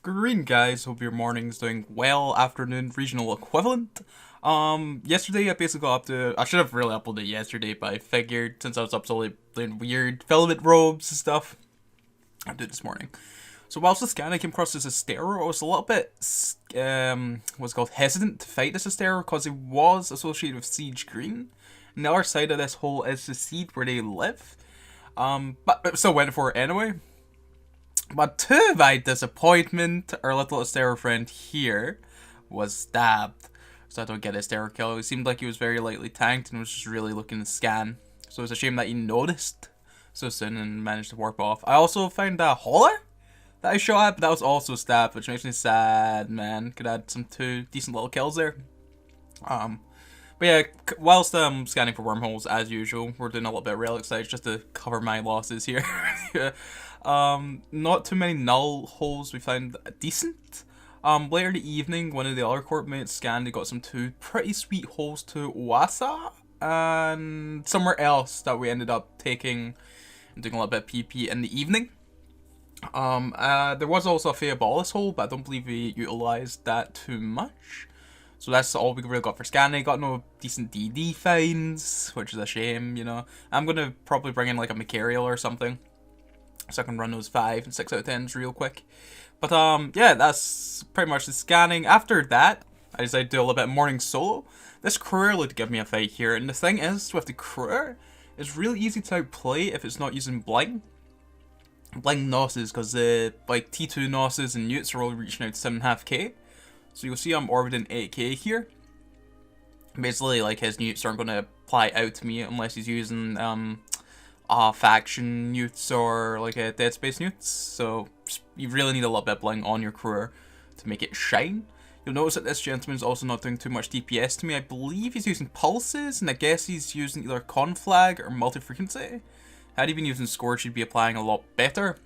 Green guys, hope your morning's doing well. Afternoon, regional equivalent. Yesterday I basically got up to, I should have really uploaded yesterday, but I figured since I was up so late doing weird filament robes and stuff, I did this morning. So whilst the scan I came across this Astero, I was a little bit, what's it called, hesitant to fight this Astero because it was associated with Siege Green. And the other side of this hole is the seed where they live. But I still went for it anyway. But to my disappointment, our little Astero friend here was stabbed. So I don't get Astero kill. It seemed like he was very lightly tanked and was just really looking to scan. So it's a shame that he noticed so soon and managed to warp off. I also found a hauler that I shot at, but that was also stabbed, which makes me sad, man. Could add some two decent little kills there. But yeah, whilst scanning for wormholes as usual, we're doing a little bit of relic sites just to cover my losses here. Not too many null holes we found decent. Later in the evening, one of the other corp mates scanned and got some two pretty sweet holes to Wasa and somewhere else that we ended up taking and doing a little bit of PP in the evening. There was also a Feabolus hole, but I don't believe we utilized that too much. So that's all we really got for scanning. Got no decent DD finds, which is a shame, you know. I'm going to probably bring in like a Macarial or something, so I can run those 5 and 6 out of 10s real quick. But yeah, that's pretty much the scanning. After that, I decided to do a little bit of morning solo. This Cruer would give me a fight here, and the thing is, with the Cruer, it's really easy to outplay if it's not using Bling. Bling Nosses, because the like T2 Nosses and Newts are all reaching out to 7.5k. So you'll see I'm orbiting 8k here. Basically, like, his Newts aren't going to apply out to me unless he's using faction Newts or like a Dead Space Newts. So you really need a little bit of Bling on your Cruer to make it shine. You'll notice that this gentleman's also not doing too much DPS to me. I believe he's using pulses, and I guess he's using either Conflag or multi-frequency. Had he been using Scourge, he'd be applying a lot better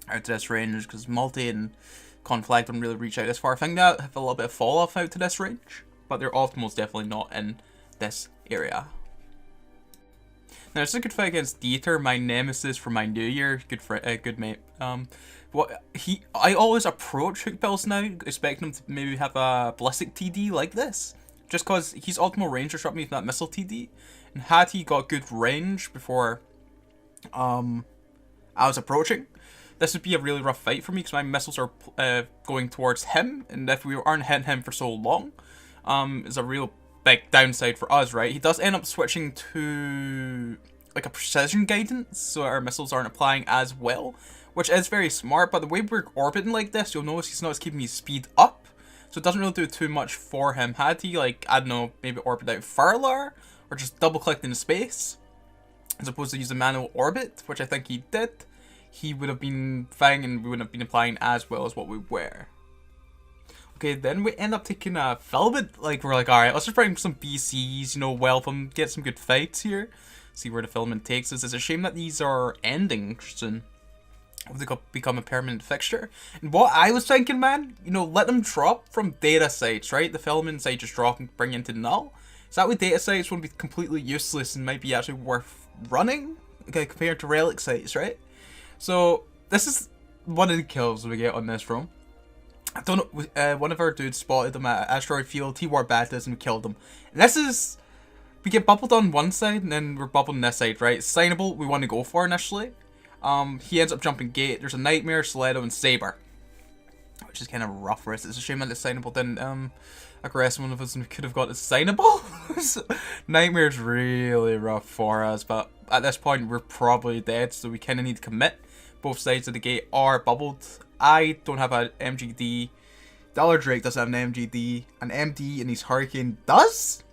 out to this range, because multi and Conflag don't really reach out this far. I think that have a little bit of fall off out to this range, but their optimal's definitely not in this area. Now, it's a good fight against Dieter, my nemesis for my new year. Good mate. I always approach Hook Pills now, expecting him to maybe have a ballistic TD like this, just because he's optimal range to shot me with that missile TD. And had he got good range before I was approaching, this would be a really rough fight for me, because my missiles are going towards him, and if we aren't hitting him for so long, is a real big downside for us, right? He does end up switching to like a precision guidance, so our missiles aren't applying as well, which is very smart. But the way we're orbiting like this, you'll notice he's not keeping his speed up, so it doesn't really do too much for him. Had he, like, I don't know, maybe orbit out further, or just double clicked into space as opposed to use a manual orbit, which I think he did, he would have been fine and we wouldn't have been applying as well as what we were. Okay, then we end up taking a filament. Like, we're like, alright, let's just bring some BCs, you know, whelp them, get some good fights here, see where the filament takes us. It's a shame that these are ending soon. They could become a permanent fixture. And what I was thinking, man, you know, let them drop from data sites, right? The filaments I just drop and bring into Null. So that way data sites won't be completely useless and might be actually worth running, okay, compared to relic sites, right? So this is one of the kills we get on this room. I don't know, one of our dudes spotted them at Asteroid Field, he wore Batas and we killed him. And this is, we get bubbled on one side and then we're bubbled on this side, right? Signable we want to go for initially. He ends up jumping gate. There's a Nightmare, Soledo, and Saber, which is kind of rough for us. It's a shame that the signable didn't aggress one of us and we could have got the signable. Nightmare's really rough for us, but at this point we're probably dead, so we kind of need to commit. Both sides of the gate are bubbled. I don't have an MGD. Dollar Drake doesn't have an MGD. An MD in his Hurricane does.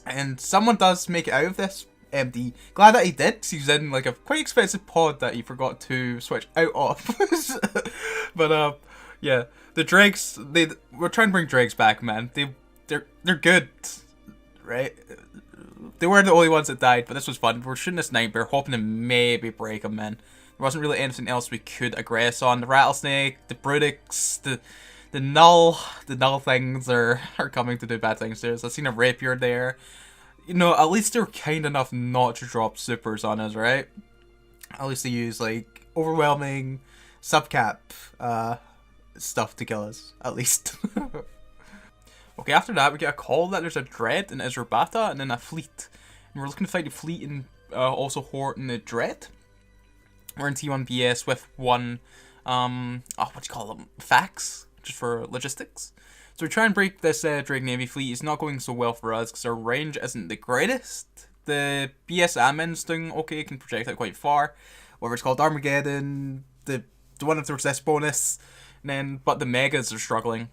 And someone does make it out of this MD. Glad that he did. He's in like a quite expensive pod that he forgot to switch out of. But yeah, the Drakes. We're trying to bring Drakes back, man. They're good, right? They weren't the only ones that died, but this was fun. We're shooting this Nightmare, hoping to maybe break him, man. There wasn't really anything else we could aggress on. The Rattlesnake, the Brutix, the Null things are coming to do bad things there. So I've seen a Rapier there. You know, at least they're kind enough not to drop supers on us, right? At least they use, like, overwhelming, subcap, stuff to kill us, at least. Okay, after that, we get a call that there's a Dread in Israbata and then a fleet. And we're looking to fight the fleet and also Hort and the Dread. We're in T1 BS with one, what do you call them? Fax, just for logistics. So we try and break this Drake Navy fleet. It's not going so well for us because our range isn't the greatest. The BS admin's doing okay, can project out quite far. Whatever it's called, Armageddon, the one with the resist bonus, and then, but the Megas are struggling.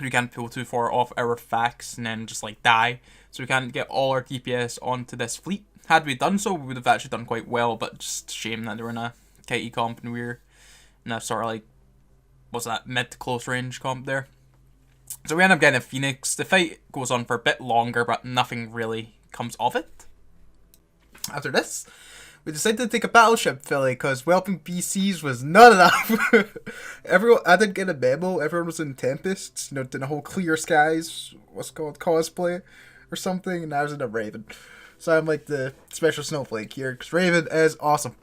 We can't pull too far off our fax and then just like die. So we can't get all our DPS onto this fleet. Had we done so, we would have actually done quite well, but just shame that they were in a kitey comp and we were in a sort of like, what's that, mid to close range comp there. So we end up getting a Phoenix. The fight goes on for a bit longer, but nothing really comes of it. After this, we decided to take a battleship filly because whelping PCs was not enough. I didn't get a memo. Everyone was in Tempests, doing a whole clear skies, what's called cosplay or something, and I was in a Raven. So I'm like the special snowflake here because Raven is awesome.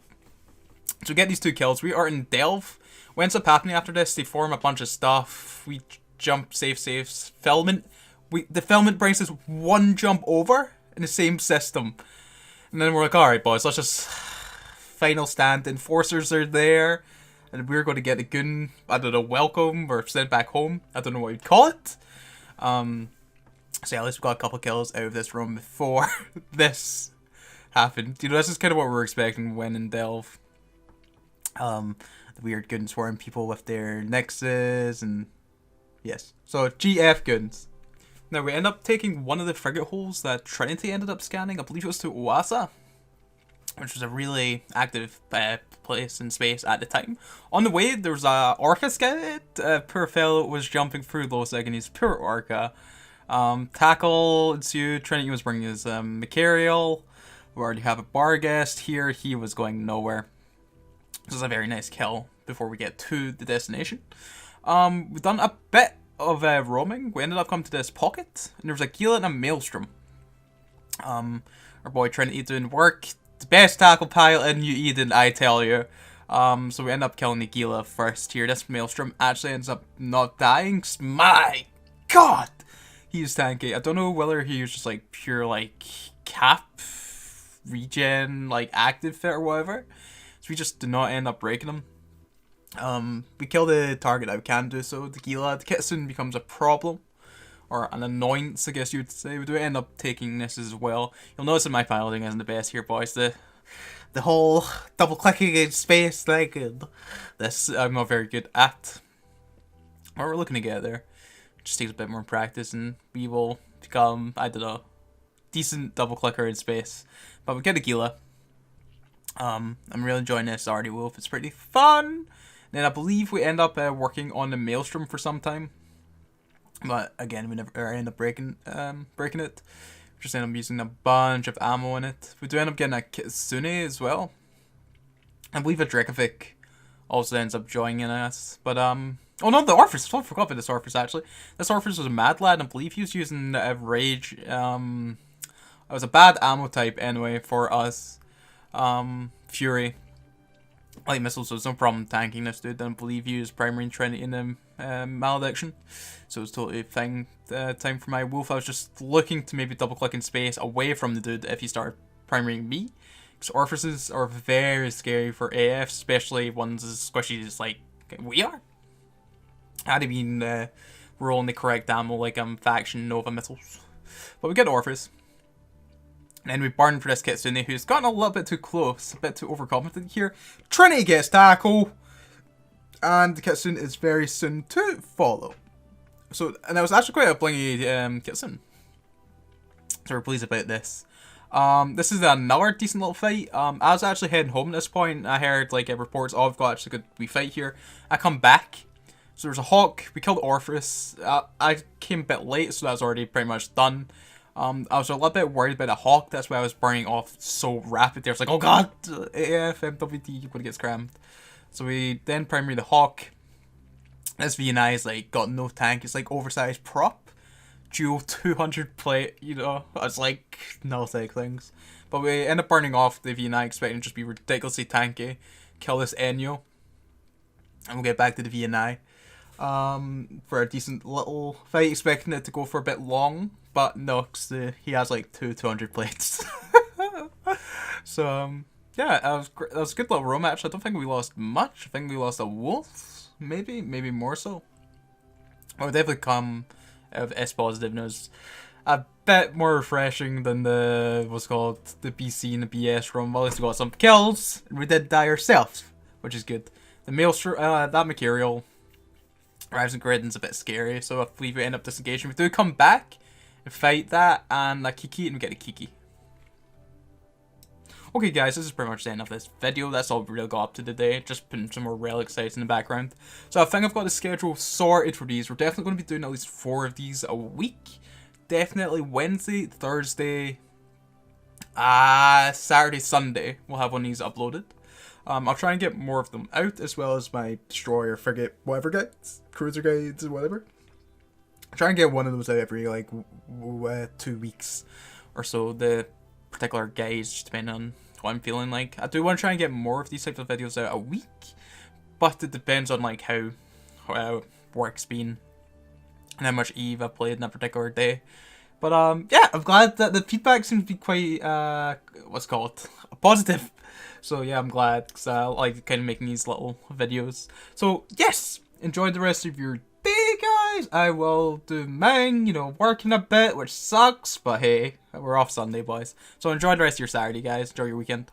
So we get these 2 kills. We are in Delve. What ends up happening after this? They form a bunch of stuff. We jump, saves, filament. The filament brings us 1 jump over in the same system. And then we're like, alright boys, let's just final stand. The enforcers are there. And we're going to get a goon, I don't know, welcome or sent back home. I don't know what you'd call it. So yeah, at least we got a couple kills out of this room before this happened. This is kind of what we were expecting when in Delve. The weird goon swarm people with their nexus and yes. So GF goons. Now we end up taking one of the frigate holes that Trinity ended up scanning. I believe it was to Oasa, which was a really active place in space at the time. On the way, there was a Orca scout. Poor fellow was jumping through those agonies. Poor Orca. Tackle ensued. Trinity was bringing his Macarial. We already have a Barghest here. He was going nowhere. This is a very nice kill before we get to the destination. We've done a bit of roaming. We ended up coming to this pocket, and there was a Gila and a Maelstrom. Our boy Trinity doing work. The best tackle pilot in New Eden, I tell you. So we end up killing the Gila first here. This Maelstrom actually ends up not dying. My God! He's tanky. I don't know whether he was just like pure like cap regen, like active fit or whatever. So we just did not end up breaking him. We kill the target that we can do so. The Gila, the Kitsune becomes a problem. Or an annoyance, I guess you would say. We do end up taking this as well. You'll notice that my piloting isn't the best here, boys. The whole double clicking in space, like this, I'm not very good at. But we're looking to get there. Just takes a bit more practice, and we will become, I don't know, decent double clicker in space. But we get a Gila. I'm really enjoying this Artie Wolf. It's pretty fun. Then I believe we end up working on the Maelstrom for some time. But again, we never end up breaking it. We just end up using a bunch of ammo in it. We do end up getting a Kitsune as well. I believe a Dracovic also ends up joining us. But oh no, the Orphis. I forgot about this Orphis actually. This Orphis was a mad lad, and I believe he was using a Rage. It was a bad ammo type anyway for us. Fury. Light missiles, so there's no problem tanking this dude. I believe he used primary and Trinity in the Malediction, so it was totally fine. Time for my Wolf. I was just looking to maybe double click in space away from the dude if he started primarying me. Because Orphises are very scary for AF, especially ones as squishy as like we are. Had he been rolling the correct ammo like faction Nova missiles. But we get Orphis. And then we burn for this Kitsune, who's gotten a little bit too close, a bit too overconfident here. Trinity gets tackle, and the Kitsune is very soon to follow. So, and that was actually quite a blingy Kitsune. So we're pleased about this. This is another decent little fight. I was actually heading home at this point. I heard like reports, oh, we've got actually a good wee fight here. I come back. So there's a Hawk. We killed Orpheus. I came a bit late, so that was already pretty much done. I was a little bit worried about the Hawk. That's why I was burning off so rapidly. I was like, oh god, AF, MWD, you're gonna get scrammed. So we then primary the Hawk. This VNI is like got no tank. It's like oversized prop. Dual 200 plate, you know. It's like null-tech things. But we end up burning off the VNI, expecting to just be ridiculously tanky. Kill this Enyo. And we'll get back to the VNI. for a decent little fight, expecting it to go for a bit long, but no, cause he has like 200 plates. So yeah, that was a good little row match. I don't think we lost much. I think we lost a wolf, maybe more so. I would definitely come out of S positiveness a bit more refreshing than the the BC and the BS rumble. At least we got some kills, and we did die ourselves, which is good. The maelstrom, that material. Rise and Gridden's a bit scary, so if we end up disengaging, we do come back and fight that and a Kiki, and we get a Kiki. Okay guys, this is pretty much the end of this video. That's all we really got up to today. Just putting some more relic sites in the background. So I think I've got the schedule sorted for these. We're definitely going to be doing at least 4 of these a week. Definitely Wednesday, Thursday, Saturday, Sunday. We'll have one of these uploaded. I'll try and get more of them out, as well as my destroyer, frigate, whatever guides, cruiser guides, whatever. I'll try and get one of those out every like 2 weeks or so. The particular guides, just depending on what I'm feeling like. I do want to try and get more of these types of videos out a week, but it depends on like how work's been and how much Eve I played in that particular day. But yeah, I'm glad that the feedback seems to be quite positive. So yeah, I'm glad, because I like kind of making these little videos. So yes, enjoy the rest of your day, guys. I will do mine, you know, working a bit, which sucks, but hey, we're off Sunday, boys. So enjoy the rest of your Saturday, guys. Enjoy your weekend.